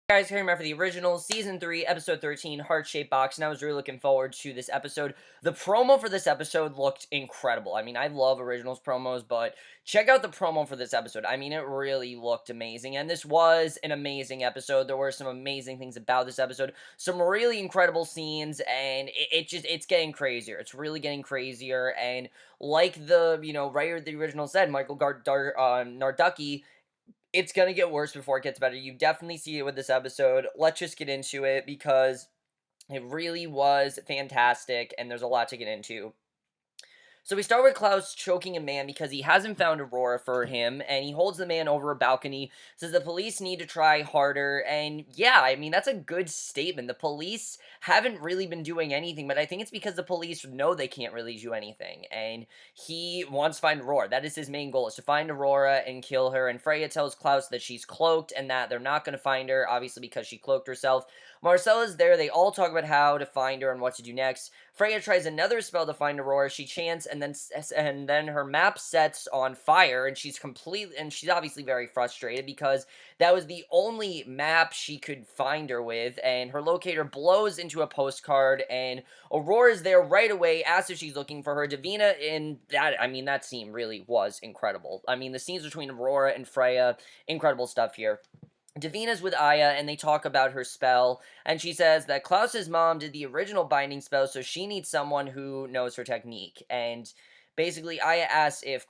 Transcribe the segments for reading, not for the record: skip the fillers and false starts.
Guys, here for the original season 3 episode 13 heart-shaped box, and I was really looking forward to this episode. The promo for this episode looked incredible. I mean, I love originals promos, but check out the promo for this episode. I mean, it really looked amazing, and this was an amazing episode. There were some amazing things about this episode, some really incredible scenes, and it's getting crazier. It's really getting crazier, and like the writer of the original said, Narducky, it's gonna get worse before it gets better. You definitely see it with this episode. Let's just get into it because it really was fantastic, and there's a lot to get into. So we start with Klaus choking a man because he hasn't found Aurora for him, and he holds the man over a balcony, says the police need to try harder, and yeah, I mean, that's a good statement. The police haven't really been doing anything, but I think it's because the police know they can't really do anything, and he wants to find Aurora. That is his main goal, is to find Aurora and kill her, and Freya tells Klaus that she's cloaked, and that they're not going to find her, obviously because she cloaked herself. Marcel is there. They all talk about how to find her and what to do next. Freya tries another spell to find Aurora. She chants, and then her map sets on fire, and she's obviously very frustrated because that was the only map she could find her with, and her locator blows into a postcard, and Aurora's there right away, asks if she's looking for her. Davina, in that, I mean, that scene really was incredible. I mean, the scenes between Aurora and Freya, incredible stuff here. Davina's with Aya, and they talk about her spell, and she says that Klaus's mom did the original binding spell, so she needs someone who knows her technique. And basically, Aya asks if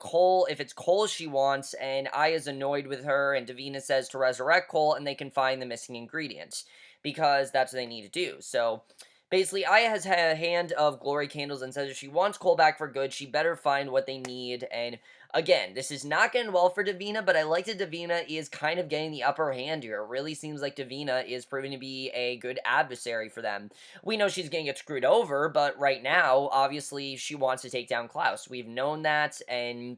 it's Cole she wants, and Aya's annoyed with her, and Davina says to resurrect Cole, and they can find the missing ingredients, because that's what they need to do. So, basically, Aya has a hand of glory candles and says if she wants Cole back for good, she better find what they need, and again, this is not going well for Davina, but I like that Davina is kind of getting the upper hand here. It really seems like Davina is proving to be a good adversary for them. We know she's going to get screwed over, but right now, obviously, she wants to take down Klaus. We've known that, and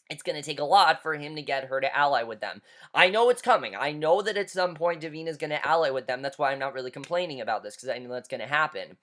it's going to take a lot for him to get her to ally with them. I know it's coming. I know that at some point Davina's going to ally with them. That's why I'm not really complaining about this, because I know that's going to happen.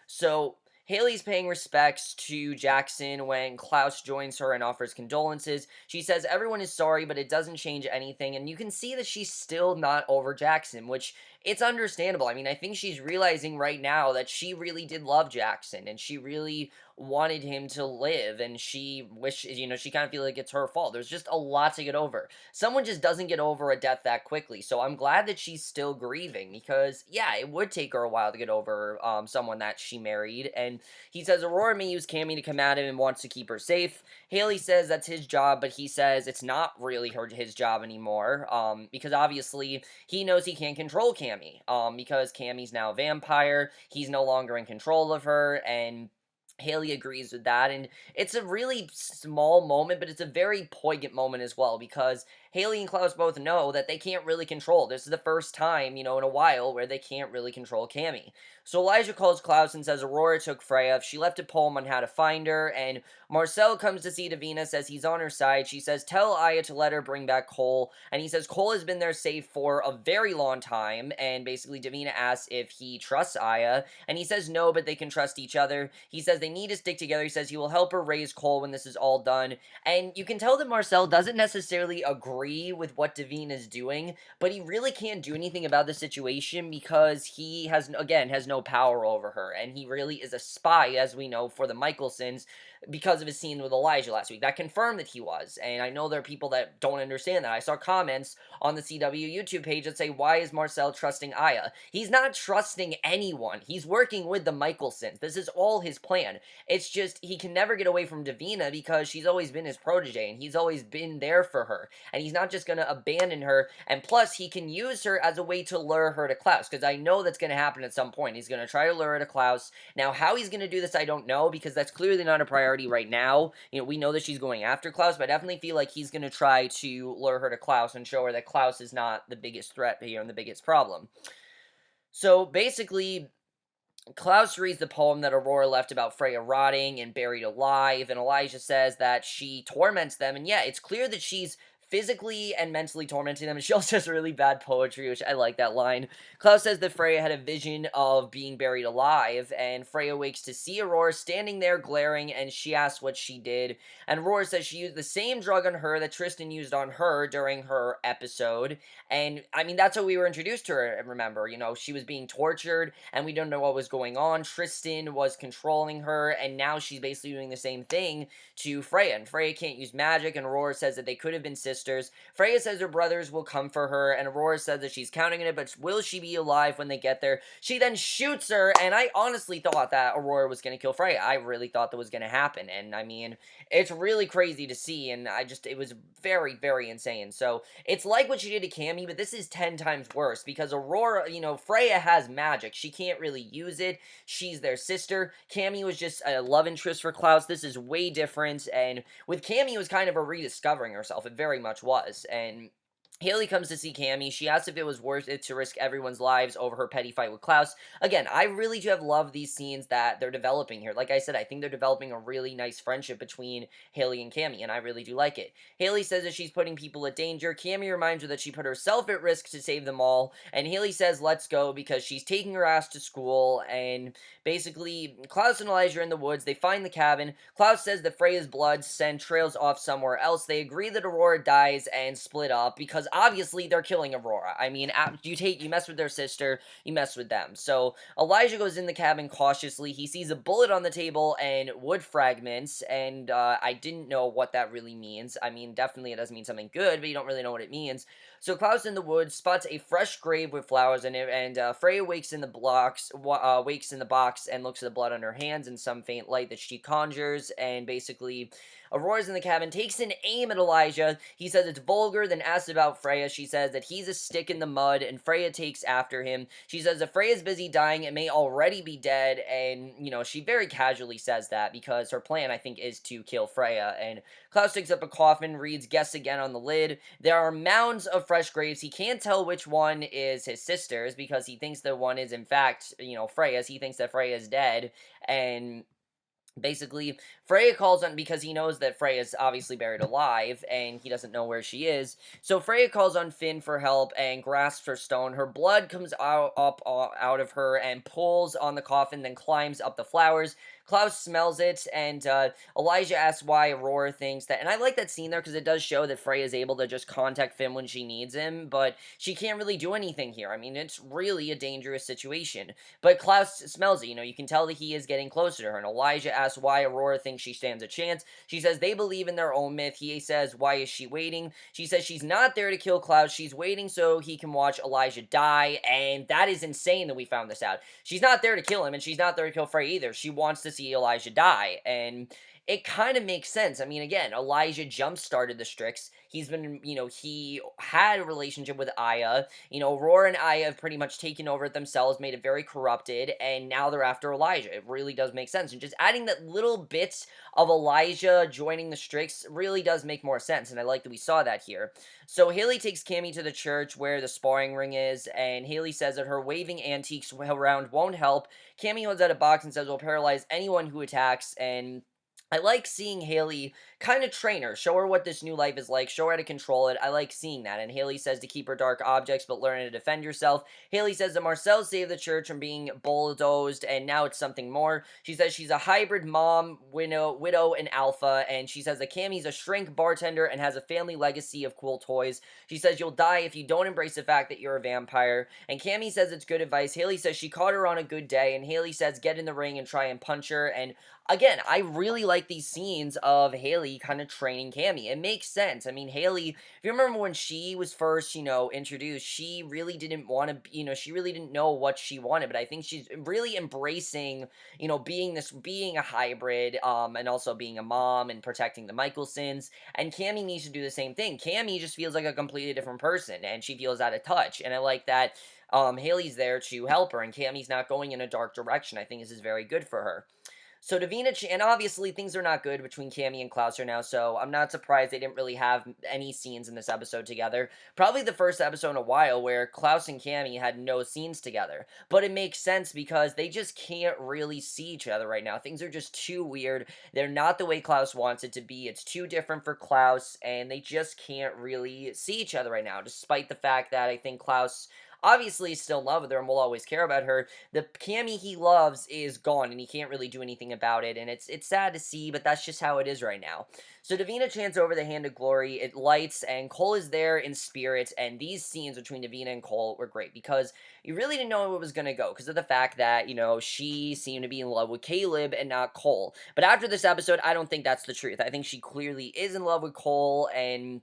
So, Hayley's paying respects to Jackson when Klaus joins her and offers condolences. She says everyone is sorry, but it doesn't change anything, and you can see that she's still not over Jackson, which it's understandable. I mean, I think she's realizing right now that she really did love Jackson, and she really wanted him to live, and she wishes, she kind of feels like it's her fault. There's just a lot to get over. Someone just doesn't get over a death that quickly, so I'm glad that she's still grieving, because, yeah, it would take her a while to get over someone that she married, and he says Aurora may use Cami to come at him and wants to keep her safe. Hayley says that's his job, but he says it's not really his job anymore, because obviously he knows he can't control Cami, because Cami's now a vampire, he's no longer in control of her, and Hayley agrees with that, and it's a really small moment, but it's a very poignant moment as well, because Hayley and Klaus both know that they can't really control. This is the first time, in a while where they can't really control Cami. So Elijah calls Klaus and says Aurora took Freya. She left a poem on how to find her, and Marcel comes to see Davina, says he's on her side. She says, tell Aya to let her bring back Cole, and he says Cole has been there safe for a very long time, and basically Davina asks if he trusts Aya, and he says no, but they can trust each other. He says they need to stick together. He says he will help her raise Cole when this is all done, and you can tell that Marcel doesn't necessarily agree with what Davina is doing, but he really can't do anything about the situation because he has no power over her, and he really is a spy, as we know, for the Mikaelsons, because of his scene with Elijah last week. That confirmed that he was, and I know there are people that don't understand that. I saw comments on the CW YouTube page that say, why is Marcel trusting Aya? He's not trusting anyone. He's working with the Mikaelsons. This is all his plan. It's just, he can never get away from Davina because she's always been his protege, and he's always been there for her, and he's not just going to abandon her, and plus, he can use her as a way to lure her to Klaus, because I know that's going to happen at some point. He's going to try to lure her to Klaus. Now, how he's going to do this, I don't know, because that's clearly not a priority right now. We know that she's going after Klaus, but I definitely feel like he's going to try to lure her to Klaus and show her that Klaus is not the biggest threat here and the biggest problem. So, basically, Klaus reads the poem that Aurora left about Freya rotting and buried alive, and Elijah says that she torments them, and yeah, it's clear that she's physically and mentally tormenting them. And she also has really bad poetry, which I like that line. Klaus says that Freya had a vision of being buried alive, and Freya wakes to see Aurora standing there glaring, and she asks what she did. And Aurora says she used the same drug on her that Tristan used on her during her episode. And I mean, that's how we were introduced to her, remember. She was being tortured, and we don't know what was going on. Tristan was controlling her, and now she's basically doing the same thing to Freya. And Freya can't use magic, and Aurora says that they could have been sisters. Freya says her brothers will come for her, and Aurora says that she's counting on it, but will she be alive when they get there? She then shoots her, and I honestly thought that Aurora was going to kill Freya. I really thought that was going to happen, and I mean, it's really crazy to see, and it was very, very insane. So, it's like what she did to Cami, but this is 10 times worse, because Aurora, Freya has magic. She can't really use it. She's their sister. Cami was just a love interest for Klaus. This is way different, and with Cami, it was kind of a rediscovering herself. It very much was, and Hayley comes to see Cami. She asks if it was worth it to risk everyone's lives over her petty fight with Klaus. Again, I really do have loved these scenes that they're developing here. Like I said, I think they're developing a really nice friendship between Hayley and Cami, and I really do like it. Hayley says that she's putting people at danger. Cami reminds her that she put herself at risk to save them all, and Hayley says let's go because she's taking her ass to school, and basically, Klaus and Elijah are in the woods. They find the cabin. Klaus says that Freya's blood sent trails off somewhere else. They agree that Aurora dies and split up because obviously they're killing Aurora. I mean, you mess with their sister, you mess with them. So Elijah goes in the cabin cautiously. He sees a bullet on the table and wood fragments, and I didn't know what that really means. I mean, definitely it doesn't mean something good, but you don't really know what it means. So Klaus in the woods spots a fresh grave with flowers in it, and Freya wakes in the box and looks at the blood on her hands and some faint light that she conjures, and basically Aurora's in the cabin, takes an aim at Elijah. He says it's vulgar, then asks about Freya. She says that he's a stick in the mud, and Freya takes after him. She says that Freya's busy dying and may already be dead, and, she very casually says that because her plan, I think, is to kill Freya. And Klaus takes up a coffin, reads guess again on the lid. There are mounds of fresh graves. He can't tell which one is his sister's because he thinks the one is, in fact, Freya's. He thinks that Freya is dead, and basically, Freya calls on, because he knows that Freya's obviously buried alive, and he doesn't know where she is. So Freya calls on Finn for help and grasps her stone. Her blood comes out of her and pulls on the coffin, then climbs up the flowers. Klaus smells it, and Elijah asks why Aurora thinks that, and I like that scene there because it does show that Freya is able to just contact Finn when she needs him, but she can't really do anything here. I mean, it's really a dangerous situation. But Klaus smells it, you can tell that he is getting closer to her, and Elijah asks why Aurora thinks she stands a chance. She says they believe in their own myth. He says, why is she waiting? She says she's not there to kill Klaus, she's waiting so he can watch Elijah die, and that is insane that we found this out. She's not there to kill him, and she's not there to kill Freya either. She wants to see Elijah die, and it kind of makes sense. I mean, again, Elijah jump-started the Strix. He's been, he had a relationship with Aya. Aurora and Aya have pretty much taken over it themselves, made it very corrupted, and now they're after Elijah. It really does make sense. And just adding that little bit of Elijah joining the Strix really does make more sense, and I like that we saw that here. So Hayley takes Cami to the church where the sparring ring is, and Hayley says that her waving antiques around won't help. Cami holds out a box and says will paralyze anyone who attacks, and I like seeing Hayley kind of train her, show her what this new life is like, show her how to control it. I like seeing that. And Hayley says to keep her dark objects, but learn how to defend yourself. Hayley says that Marcel saved the church from being bulldozed, and now it's something more. She says she's a hybrid mom, widow, and alpha, and she says that Cammy's a shrink bartender and has a family legacy of cool toys. She says you'll die if you don't embrace the fact that you're a vampire, and Cami says it's good advice. Hayley says she caught her on a good day, and Hayley says get in the ring and try and punch her, and again, I really like these scenes of Hayley kind of training Cami. It makes sense. I mean, Hayley, if you remember when she was first, introduced, she really didn't want to, she really didn't know what she wanted, but I think she's really embracing, being a hybrid, and also being a mom and protecting the Mikaelsons, and Cami needs to do the same thing. Cami just feels like a completely different person, and she feels out of touch, and I like that, Hayley's there to help her, and Cami's not going in a dark direction. I think this is very good for her. So Davina, and obviously things are not good between Cami and Klaus right now, so I'm not surprised they didn't really have any scenes in this episode together. Probably the first episode in a while where Klaus and Cami had no scenes together. But it makes sense because they just can't really see each other right now. Things are just too weird. They're not the way Klaus wants it to be. It's too different for Klaus, and they just can't really see each other right now, despite the fact that I think Klaus obviously is still in love with her and will always care about her. The Cammy he loves is gone, and he can't really do anything about it, and it's sad to see, but that's just how it is right now. So Davina chants over the Hand of Glory, it lights, and Cole is there in spirit, and these scenes between Davina and Cole were great, because you really didn't know where it was going to go, because of the fact that, she seemed to be in love with Kaleb and not Cole. But after this episode, I don't think that's the truth. I think she clearly is in love with Cole, and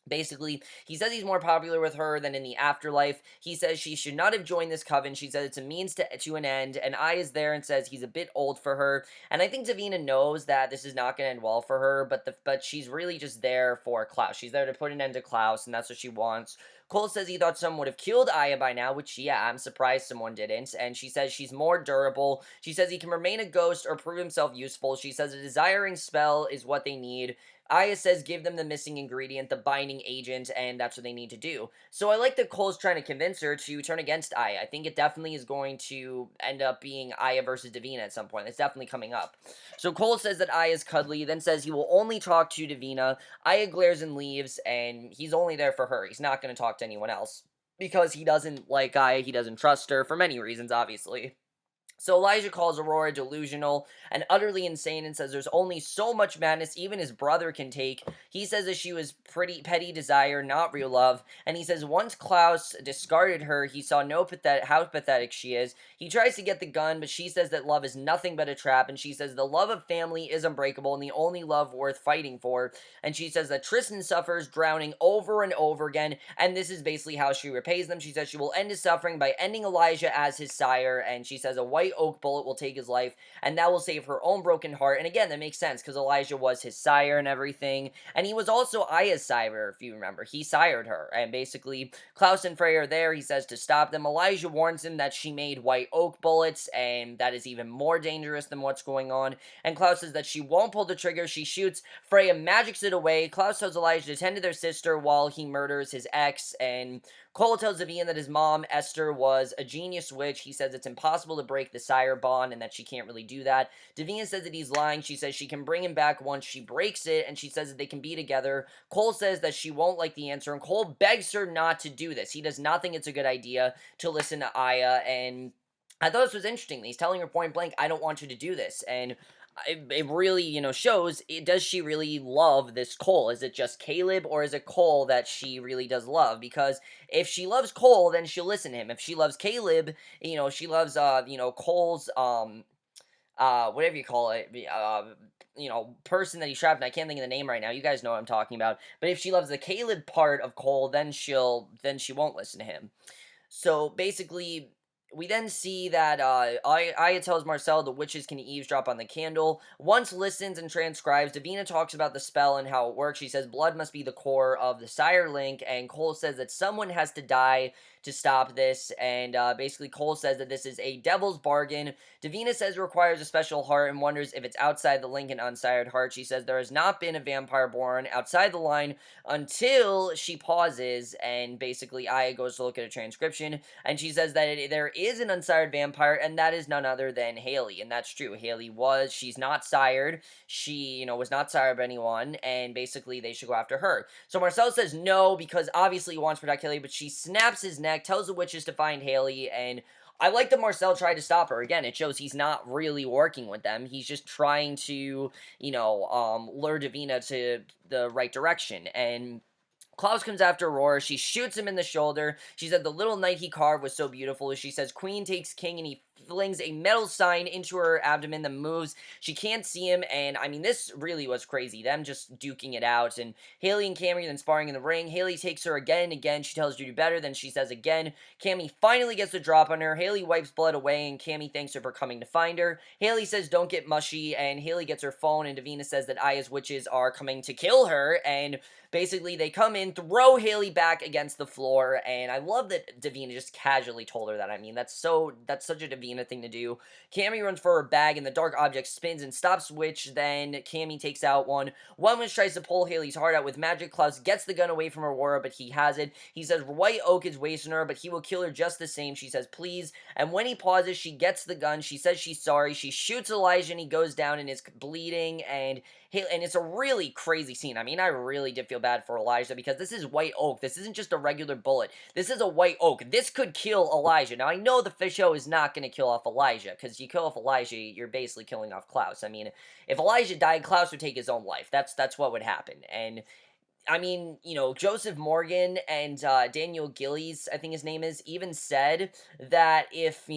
basically, he says he's more popular with her than in the afterlife. He says she should not have joined this coven. She says it's a means to an end. And I is there and says he's a bit old for her. And I think Davina knows that this is not going to end well for her, but she's really just there for Klaus. She's there to put an end to Klaus, and that's what she wants. Cole says he thought someone would have killed Aya by now, which, yeah, I'm surprised someone didn't. And she says she's more durable. She says he can remain a ghost or prove himself useful. She says a desiring spell is what they need. Aya says give them the missing ingredient, the binding agent, and that's what they need to do. So I like that Cole's trying to convince her to turn against Aya. I think it definitely is going to end up being Aya versus Davina at some point. It's definitely coming up. So Cole says that Aya's cuddly, then says he will only talk to Davina. Aya glares and leaves, and he's only there for her. He's not going to talk to anyone else. Because he doesn't like Aya, he doesn't trust her, for many reasons, obviously. So Elijah calls Aurora delusional and utterly insane and says there's only so much madness even his brother can take. He says that she was pretty petty desire, not real love. And he says once Klaus discarded her, he saw how pathetic she is. He tries to get the gun, but she says that love is nothing but a trap. And she says the love of family is unbreakable and the only love worth fighting for. And she says that Tristan suffers, drowning over and over again. And this is basically how she repays them. She says she will end his suffering by ending Elijah as his sire. And she says a white oak bullet will take his life, and that will save her own broken heart. And again, that makes sense, because Elijah was his sire and everything, and he was also Aya's sire, if you remember. He sired her, and basically, Klaus and Frey are there. He says to stop them. Elijah warns him that she made white oak bullets, and that is even more dangerous than what's going on, and Klaus says that she won't pull the trigger. She shoots. Freya magics it away. Klaus tells Elijah to tend to their sister while he murders his ex, and Cole tells Davina that his mom, Esther, was a genius witch. He says it's impossible to break the sire bond and that she can't really do that. Davina says that he's lying. She says she can bring him back once she breaks it, and she says that they can be together. Cole says that she won't like the answer, and Cole begs her not to do this. He does not think it's a good idea to listen to Aya, and I thought this was interesting. He's telling her point blank, I don't want you to do this, and it really, shows, does she really love this Cole? Is it just Kaleb, or is it Cole that she really does love? Because if she loves Cole, then she'll listen to him. If she loves Kaleb, she loves, Cole's, whatever you call it, person that he's trapped in. I can't think of the name right now. You guys know what I'm talking about. But if she loves the Kaleb part of Cole, then she won't listen to him. So basically, we then see that Aya tells Marcel the witches can eavesdrop on the candle. Once listens and transcribes, Davina talks about the spell and how it works. She says blood must be the core of the sire link, and Cole says that someone has to die to stop this, and basically Cole says that this is a devil's bargain. Davina says it requires a special heart and wonders if it's outside the link and unsired heart. She says there has not been a vampire born outside the line until she pauses, and basically Aya goes to look at a transcription, and she says that there is an unsired vampire, and that is none other than Hayley, and that's true. She's not sired. She, was not sired by anyone, and basically they should go after her. So Marcel says no, because obviously he wants to protect Hayley, but she snaps his neck, tells the witches to find Hayley, and I like that Marcel tried to stop her. Again, it shows he's not really working with them. He's just trying to, lure Davina to the right direction, and Klaus comes after Aurora. She shoots him in the shoulder. She said the little knight he carved was so beautiful. She says queen takes king, and he flings a metal sign into her abdomen that moves. She can't see him, and I mean, this really was crazy. Them just duking it out, and Hayley and Cami then sparring in the ring. Hayley takes her again and again. She tells her to do better, then she says again. Cami finally gets the drop on her. Hayley wipes blood away, and Cami thanks her for coming to find her. Hayley says don't get mushy, and Hayley gets her phone, and Davina says that Aya's witches are coming to kill her, and basically they come in, throw Hayley back against the floor, and I love that Davina just casually told her that. I mean, that's such a Davina Davina thing to do. Cami runs for her bag, and the dark object spins and stops, which then Cami takes out one. One Witch tries to pull Hayley's heart out with magic. Klaus gets the gun away from Aurora, but he has it. He says White Oak is wasting her, but he will kill her just the same. She says, please. And when he pauses, she gets the gun. She says she's sorry. She shoots Elijah, and he goes down and is bleeding, and it's a really crazy scene. I mean, I really did feel bad for Elijah because this is White Oak. This isn't just a regular bullet. This is a White Oak. This could kill Elijah. Now, I know the show is not going to kill off Elijah, because you kill off Elijah, you're basically killing off Klaus. I mean, if Elijah died, Klaus would take his own life. That's what would happen. And I mean, Joseph Morgan and Daniel Gillies, I think his name is, even said that if,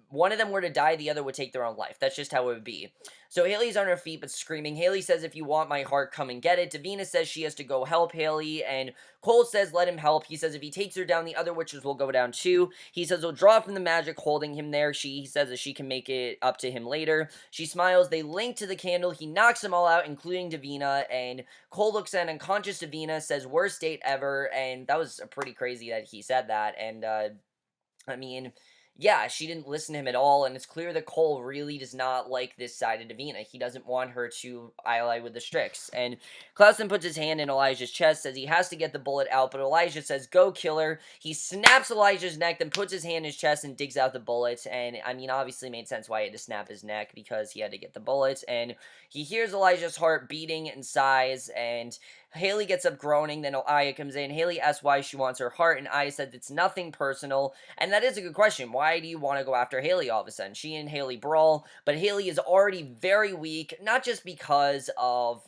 one of them were to die, the other would take their own life. That's just how it would be. So Hayley's on her feet but screaming. Hayley says, if you want my heart, come and get it. Davina says she has to go help Hayley, and Cole says let him help. He says if he takes her down, the other witches will go down too. He says he'll draw from the magic holding him there. He says that she can make it up to him later. She smiles. They link to the candle. He knocks them all out, including Davina, and Cole looks at unconscious Davina, says worst date ever, and that was pretty crazy that he said that, and, I mean, yeah, she didn't listen to him at all, and it's clear that Cole really does not like this side of Davina. He doesn't want her to ally with the Strix. And Klaus then puts his hand in Elijah's chest, says he has to get the bullet out, but Elijah says, go kill her. He snaps Elijah's neck, then puts his hand in his chest and digs out the bullet. And, I mean, obviously made sense why he had to snap his neck, because he had to get the bullet. And he hears Elijah's heart beating and sighs, and Hayley gets up groaning, then Aya comes in. Hayley asks why she wants her heart, and Aya says it's nothing personal, and that is a good question. Why do you want to go after Hayley all of a sudden? She and Hayley brawl, but Hayley is already very weak, not just because of,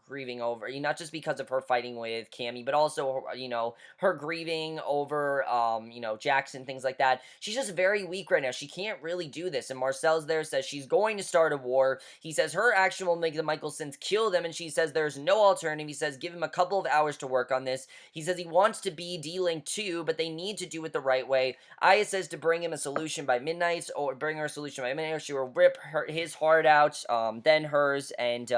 grieving over, not just because of her fighting with Cami, but also, her grieving over, Jackson, things like that. She's just very weak right now. She can't really do this, and Marcel's there, says she's going to start a war. He says her action will make the Mikaelsons kill them, and she says there's no alternative. He says give him a couple of hours to work on this. He says he wants to be D-Link too, but they need to do it the right way. Aya says to bring him a solution by midnight, or bring her a solution by midnight, or she will rip his heart out, then hers, and,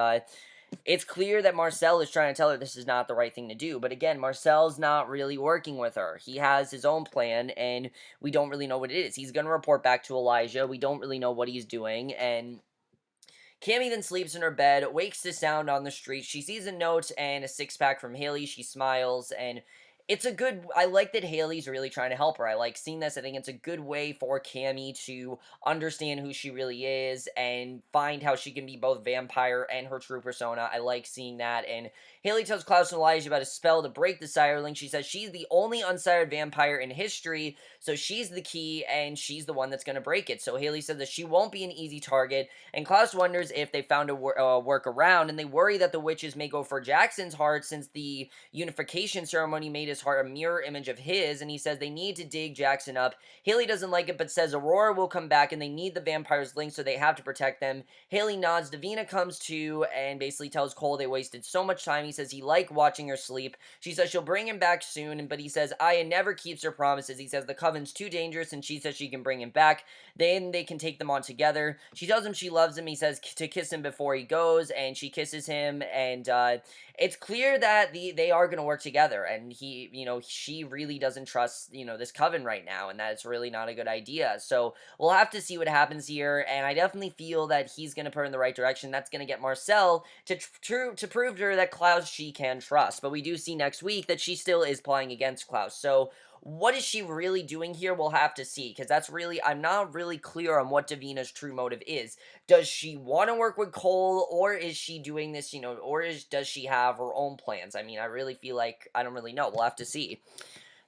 it's clear that Marcel is trying to tell her this is not the right thing to do, but again, Marcel's not really working with her. He has his own plan, and we don't really know what it is. He's going to report back to Elijah. We don't really know what he's doing, and Cami then sleeps in her bed, wakes to sound on the street. She sees a note and a six-pack from Hayley. She smiles, and I like that Hayley's really trying to help her. I like seeing this. I think it's a good way for Cami to understand who she really is and find how she can be both vampire and her true persona. I like seeing that, and Hayley tells Klaus and Elijah about a spell to break the Sirelink. She says she's the only unsired vampire in history, so she's the key, and she's the one that's going to break it. So Hayley says that she won't be an easy target, and Klaus wonders if they found a workaround, and they worry that the witches may go for Jackson's heart since the unification ceremony made his heart a mirror image of his, and he says they need to dig Jackson up. Hayley doesn't like it, but says Aurora will come back, and they need the vampire's link, so they have to protect them. Hayley nods. Davina comes to, and basically tells Cole they wasted so much time. He says he liked watching her sleep. She says she'll bring him back soon, but he says Aya never keeps her promises. He says the Coven's too dangerous, and she says she can bring him back. Then they can take them on together. She tells him she loves him. He says to kiss him before he goes, and she kisses him, and it's clear that they are going to work together, and she really doesn't trust, this Coven right now, and that it's really not a good idea. So we'll have to see what happens here, and I definitely feel that he's going to put her in the right direction. That's going to get Marcel to prove to her that Klaus she can trust. But we do see next week that she still is playing against Klaus. So what is she really doing here? We'll have to see, because I'm not really clear on what Davina's true motive is. Does she want to work with Cole, or is she doing this, does she have her own plans? I mean, I really feel like, I don't really know. We'll have to see.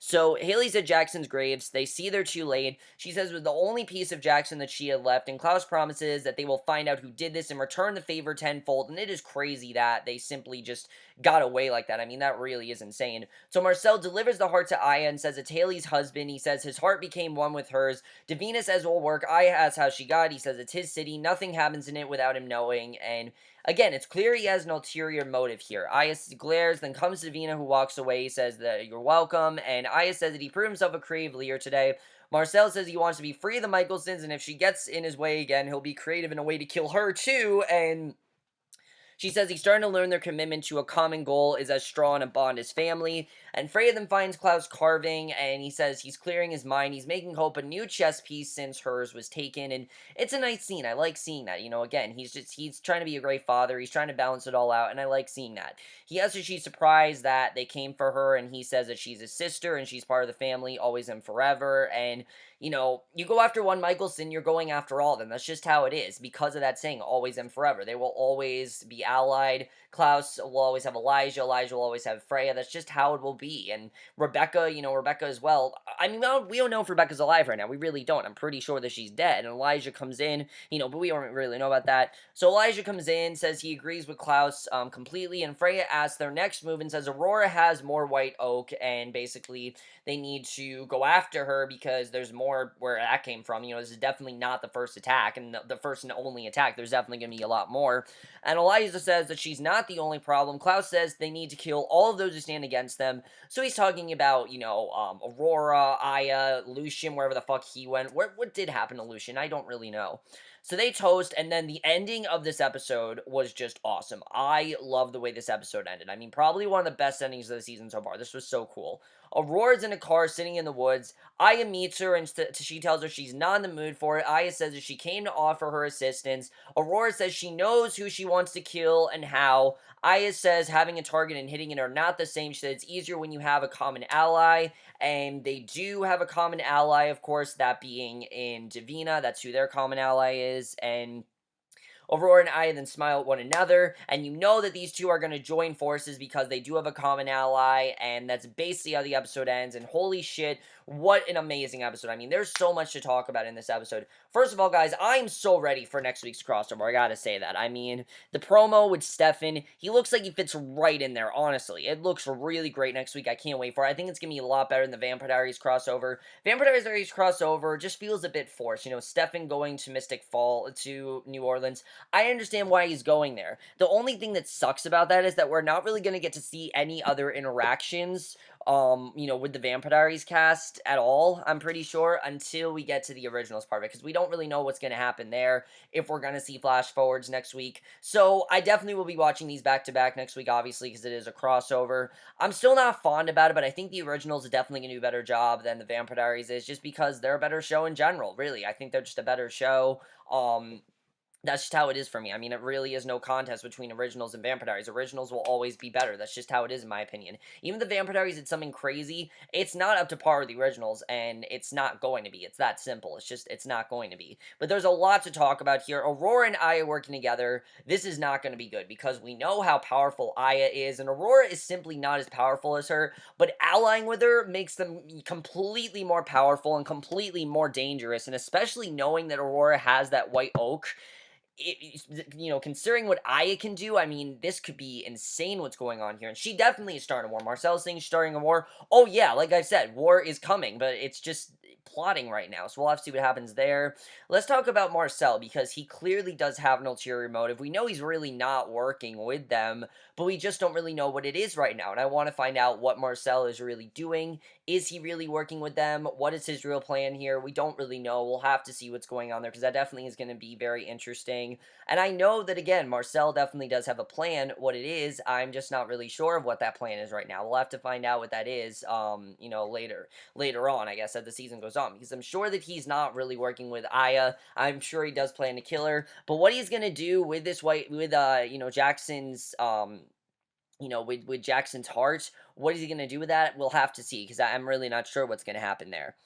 So Hayley's at Jackson's graves. They see they're too late. She says it was the only piece of Jackson that she had left, and Klaus promises that they will find out who did this and return the favor tenfold, and it is crazy that they simply just got away like that. I mean, that really is insane. So Marcel delivers the heart to Aya and says it's Hayley's husband. He says his heart became one with hers. Davina says it will work. Aya asks how she got it. He says it's his city. Nothing happens in it without him knowing, and again, it's clear he has an ulterior motive here. Aya glares, then comes to Davina, who walks away. He says that you're welcome, and Aya says that he proved himself a creative leader today. Marcel says he wants to be free of the Mikaelsons, and if she gets in his way again, he'll be creative in a way to kill her too, and She says he's starting to learn their commitment to a common goal is as strong a bond as family. And Freya then finds Klaus carving, and he says he's clearing his mind. He's making hope a new chess piece since hers was taken. And it's a nice scene. I like seeing that. Again, he's trying to be a great father. He's trying to balance it all out, and I like seeing that. He asks if she's surprised that they came for her, and he says that she's his sister and she's part of the family, always and forever. And you go after one Mikaelson, you're going after all of them. That's just how it is. Because of that saying, always and forever. They will always be allied. Klaus will always have Elijah. Elijah will always have Freya. That's just how it will be. And Rebecca, Rebecca as well. I mean, we don't know if Rebecca's alive right now. We really don't. I'm pretty sure that she's dead. And Elijah comes in, but we don't really know about that. So Elijah comes in, says he agrees with Klaus completely. And Freya asks their next move and says Aurora has more white oak. And basically, they need to go after her because there's more where that came from. This is definitely not the first attack and the first and only attack. There's definitely going to be a lot more. And Elijah says that she's not the only problem. Klaus says they need to kill all of those who stand against them. So he's talking about, Aurora, Aya, Lucian, wherever the fuck he went. What did happen to Lucian? I don't really know. So they toast, and then the ending of this episode was just awesome. I love the way this episode ended. I mean, probably one of the best endings of the season so far. This was so cool. Aurora's in a car sitting in the woods. Aya meets her, and she tells her she's not in the mood for it. Aya says that she came to offer her assistance. Aurora says she knows who she wants to kill and how. Aya says having a target and hitting it are not the same. She said it's easier when you have a common ally, and they do have a common ally, of course, that being in Davina. That's who their common ally is, and Aurora and Aya then smile at one another, and you know that these two are going to join forces because they do have a common ally, and that's basically how the episode ends, and holy shit, what an amazing episode. I mean, there's so much to talk about in this episode. First of all, guys, I'm so ready for next week's crossover, I gotta say that. I mean, the promo with Stefan, he looks like he fits right in there, honestly. It looks really great next week. I can't wait for it. I think it's going to be a lot better than the Vampire Diaries crossover. Vampire Diaries crossover just feels a bit forced. Stefan going to to New Orleans. I understand why he's going there. The only thing that sucks about that is that we're not really going to get to see any other interactions, with the Vampire Diaries cast at all, I'm pretty sure, until we get to the originals part of it, because we don't really know what's going to happen there, if we're going to see flash forwards next week. So I definitely will be watching these back-to-back next week, obviously, because it is a crossover. I'm still not fond about it, but I think the originals are definitely going to do a better job than the Vampire Diaries is, just because they're a better show in general, really. I think they're just a better show. That's just how it is for me. I mean, it really is no contest between originals and Vampire Diaries. Originals will always be better. That's just how it is, in my opinion. Even if the Vampire Diaries did something crazy, it's not up to par with the originals, and it's not going to be. It's that simple. It's not going to be. But there's a lot to talk about here. Aurora and Aya working together, this is not going to be good, because we know how powerful Aya is, and Aurora is simply not as powerful as her, but allying with her makes them completely more powerful and completely more dangerous, and especially knowing that Aurora has that white oak, considering what Aya can do, I mean, this could be insane what's going on here. And she definitely is starting a war. Marcel's saying she's starting a war. Oh, yeah, like I said, war is coming, but it's just plotting right now. So we'll have to see what happens there. Let's talk about Marcel, because he clearly does have an ulterior motive. We know he's really not working with them, but we just don't really know what it is right now. And I want to find out what Marcel is really doing. Is he really working with them? What is his real plan here? We don't really know. We'll have to see what's going on there, because that definitely is going to be very interesting. And I know that, again, Marcel definitely does have a plan. What it is, I'm just not really sure of what that plan is right now. We'll have to find out what that is, later on, I guess, as the season goes on, because I'm sure that he's not really working with Aya. I'm sure he does plan to kill her, but what he's going to do with Jackson's, with Jackson's heart, what is he going to do with that? We'll have to see, because I'm really not sure what's going to happen there.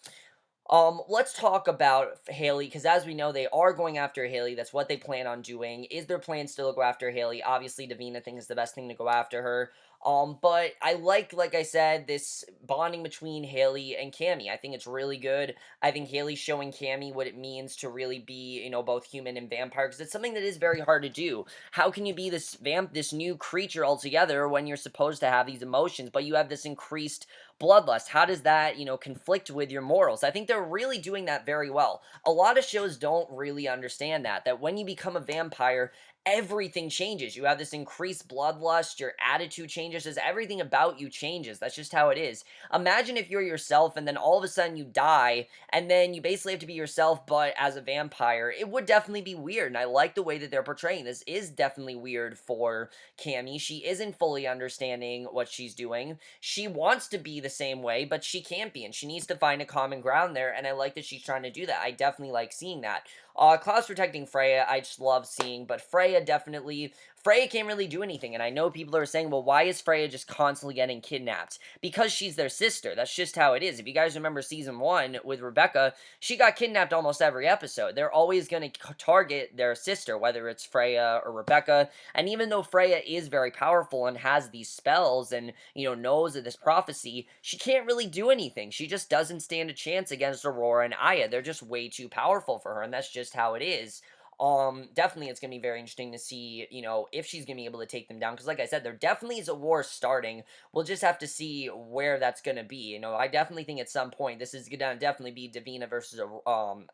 Let's talk about Hayley, because as we know, they are going after Hayley. That's what they plan on doing. Is their plan still to go after Hayley? Obviously, Davina thinks it's the best thing to go after her. But I like I said, this bonding between Hayley and Cami. I think it's really good. I think Hayley's showing Cami what it means to really be, both human and vampire, because it's something that is very hard to do. How can you be this new creature altogether when you're supposed to have these emotions, but you have this increased bloodlust? How does that, conflict with your morals? I think they're really doing that very well. A lot of shows don't really understand that when you become a vampire, everything changes. You have this increased bloodlust, your attitude changes, as everything about you changes. That's just how it is. Imagine if you're yourself and then all of a sudden you die, and then you basically have to be yourself, but as a vampire. It would definitely be weird, and I like the way that they're portraying this. Is definitely weird for Cami. She isn't fully understanding what she's doing. She wants to be the same way, but she can't be, and she needs to find a common ground there, and I like that she's trying to do that. I definitely like seeing that. Klaus protecting Freya, I just love seeing, but Freya can't really do anything, and I know people are saying, well, why is Freya just constantly getting kidnapped? Because she's their sister. That's just how it is. If you guys remember season 1 with Rebecca, she got kidnapped almost every episode. They're always going to target their sister, whether it's Freya or Rebecca, and even though Freya is very powerful and has these spells and, knows of this prophecy, she can't really do anything. She just doesn't stand a chance against Aurora and Aya. They're just way too powerful for her, and that's just how it is. Definitely it's gonna be very interesting to see, if she's gonna be able to take them down. Because like I said, there definitely is a war starting. We'll just have to see where that's gonna be. I definitely think at some point this is gonna definitely be Davina versus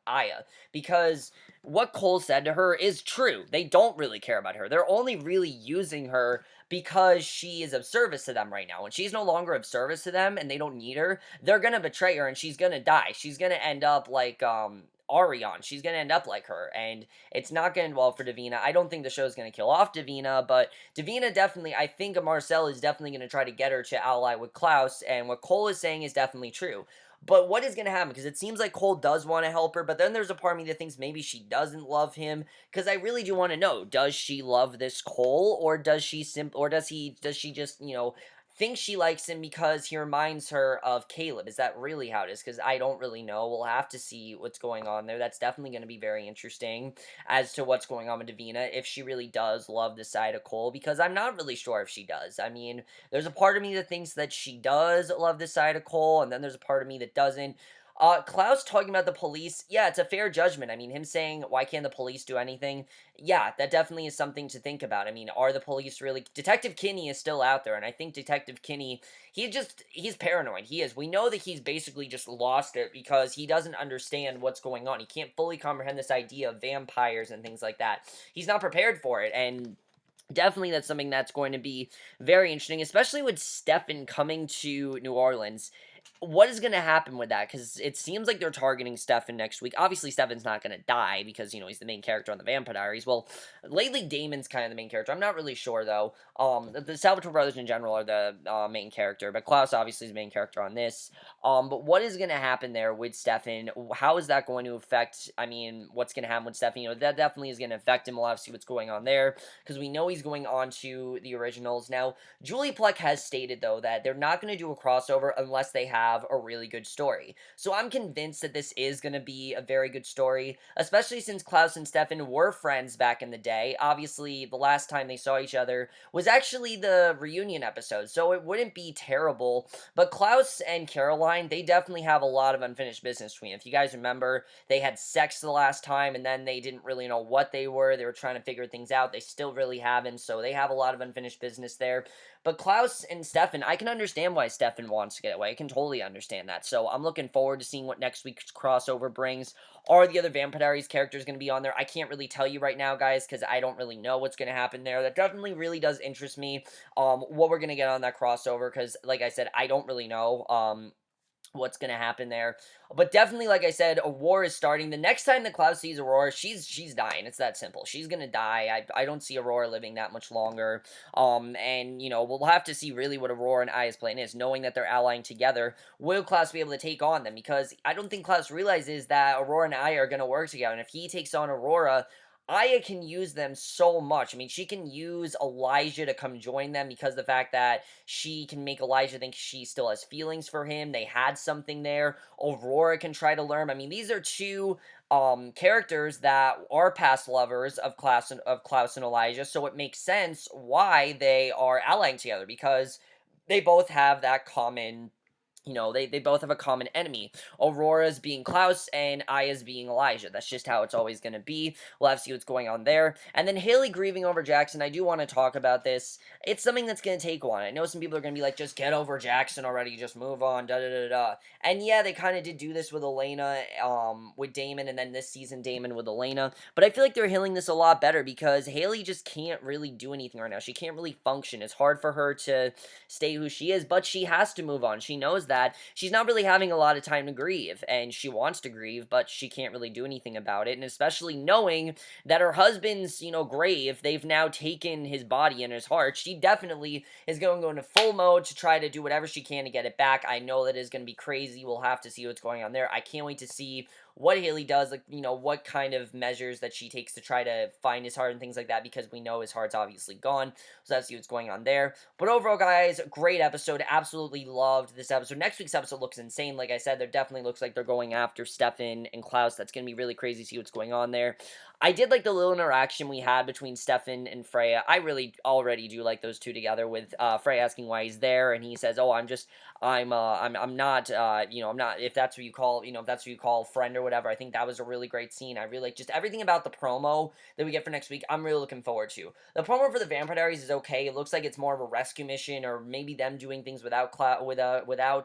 Aya. Because what Cole said to her is true. They don't really care about her. They're only really using her because she is of service to them right now. When she's no longer of service to them and they don't need her, they're gonna betray her and she's gonna die. She's gonna end up like Arion. She's gonna end up like her, and it's not going well for Davina. I don't think the show's gonna kill off Davina, but Davina definitely, I think Marcel is definitely gonna try to get her to ally with Klaus, and what Cole is saying is definitely true. But what is going to happen? Because it seems like Cole does want to help her, but then there's a part of me that thinks maybe she doesn't love him. Because I really do want to know: does she love this Cole, or does she does she just think she likes him because he reminds her of Kaleb? Is that really how it is? Because I don't really know. We'll have to see what's going on there. That's definitely going to be very interesting as to what's going on with Davina, if she really does love the side of Cole, because I'm not really sure if she does. I mean, there's a part of me that thinks that she does love the side of Cole, and then there's a part of me that doesn't. Klaus talking about the police, yeah, it's a fair judgment. I mean, him saying, why can't the police do anything? Yeah, that definitely is something to think about. I mean, are the police really... Detective Kinney is still out there, and I think Detective Kinney, he's paranoid. He is. We know that he's basically just lost it because he doesn't understand what's going on. He can't fully comprehend this idea of vampires and things like that. He's not prepared for it, and definitely that's something that's going to be very interesting, especially with Stefan coming to New Orleans. What is going to happen with that? Because it seems like they're targeting Stefan next week. Obviously, Stefan's not going to die because, he's the main character on the Vampire Diaries. Well, lately, Damon's kind of the main character. I'm not really sure, though. The Salvatore brothers in general are the main character, but Klaus obviously is the main character on this. But what is going to happen there with Stefan? How is that going to affect, what's going to happen with Stefan? That definitely is going to affect him. We'll have to see what's going on there, because we know he's going on to the originals. Now, Julie Plec has stated, though, that they're not going to do a crossover unless they have a really good story. So I'm convinced that this is going to be a very good story, especially since Klaus and Stefan were friends back in the day. Obviously, the last time they saw each other was actually the reunion episode, so it wouldn't be terrible. But Klaus and Caroline, they definitely have a lot of unfinished business between them. If you guys remember, they had sex the last time, and then they didn't really know what they were. They were trying to figure things out. They still really haven't, so they have a lot of unfinished business there. But Klaus and Stefan, I can understand why Stefan wants to get away. I can totally understand that. So I'm looking forward to seeing what next week's crossover brings. Are the other Vampire Diaries characters going to be on there? I can't really tell you right now, guys, because I don't really know what's going to happen there. That definitely really does interest me, what we're going to get on that crossover, because, like I said, I don't really know, what's going to happen there. But definitely, like I said, a war is starting. The next time that Klaus sees Aurora, she's dying. It's that simple. She's going to die. I don't see Aurora living that much longer. And, we'll have to see really what Aurora and Aya's plan is, knowing that they're allying together. Will Klaus be able to take on them? Because I don't think Klaus realizes that Aurora and Aya are going to work together. And if he takes on Aurora, Aya can use them so much. I mean, she can use Elijah to come join them, because the fact that she can make Elijah think she still has feelings for him. They had something there. Aurora can try to learn. I mean, these are two characters that are past lovers of Klaus and Elijah, so it makes sense why they are allying together, because they both have that common they both have a common enemy. Aurora's being Klaus and Aya's being Elijah. That's just how it's always going to be. We'll have to see what's going on there. And then Hayley grieving over Jackson. I do want to talk about this. It's something that's going to take one. I know some people are going to be like, just get over Jackson already. Just move on. Da da da da. And yeah, they kind of did do this with Elena, with Damon, and then this season Damon with Elena. But I feel like they're healing this a lot better because Hayley just can't really do anything right now. She can't really function. It's hard for her to stay who she is, but she has to move on. She knows that. She's not really having a lot of time to grieve, and she wants to grieve, but she can't really do anything about it, and especially knowing that her husband's, grave, they've now taken his body and his heart, she definitely is going to go into full mode to try to do whatever she can to get it back. I know that is going to be crazy. We'll have to see what's going on there. I can't wait to see what Hayley does, like, what kind of measures that she takes to try to find his heart and things like that, because we know his heart's obviously gone, so let's see what's going on there. But overall, guys, great episode. Absolutely loved this episode. Next week's episode looks insane. Like I said, there definitely looks like they're going after Stefan and Klaus. That's going to be really crazy to see what's going on there. I did like the little interaction we had between Stefan and Freya. I really already do like those two together, with Freya asking why he's there, and he says, "Oh, I'm not, I'm not, if that's what you call, if that's what you call friend or whatever." I think that was a really great scene. I really like just everything about the promo that we get for next week. I'm really looking forward to. The promo for the Vampire Diaries is okay. It looks like it's more of a rescue mission, or maybe them doing things without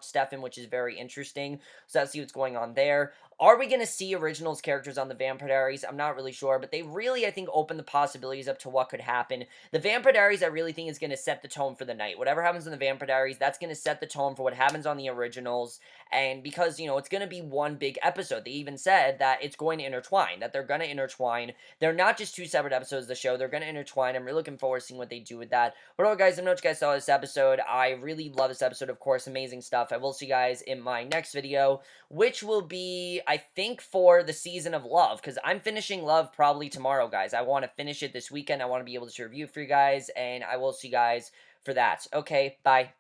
Stefan, which is very interesting. So let's see what's going on there. Are we going to see originals characters on the Vampire Diaries? I'm not really sure, but they really, I think, open the possibilities up to what could happen. The Vampire Diaries, I really think, is going to set the tone for the night. Whatever happens in the Vampire Diaries, that's going to set the tone for what happens on the originals. And because, it's going to be one big episode. They even said that it's going to intertwine, that they're going to intertwine. They're not just two separate episodes of the show. They're going to intertwine. I'm really looking forward to seeing what they do with that. But all guys, I know what you guys saw this episode. I really love this episode, of course. Amazing stuff. I will see you guys in my next video, which will be, I think, for the season of Love, because I'm finishing Love probably tomorrow, guys. I want to finish it this weekend. I want to be able to review it for you guys, and I will see you guys for that. Okay, bye.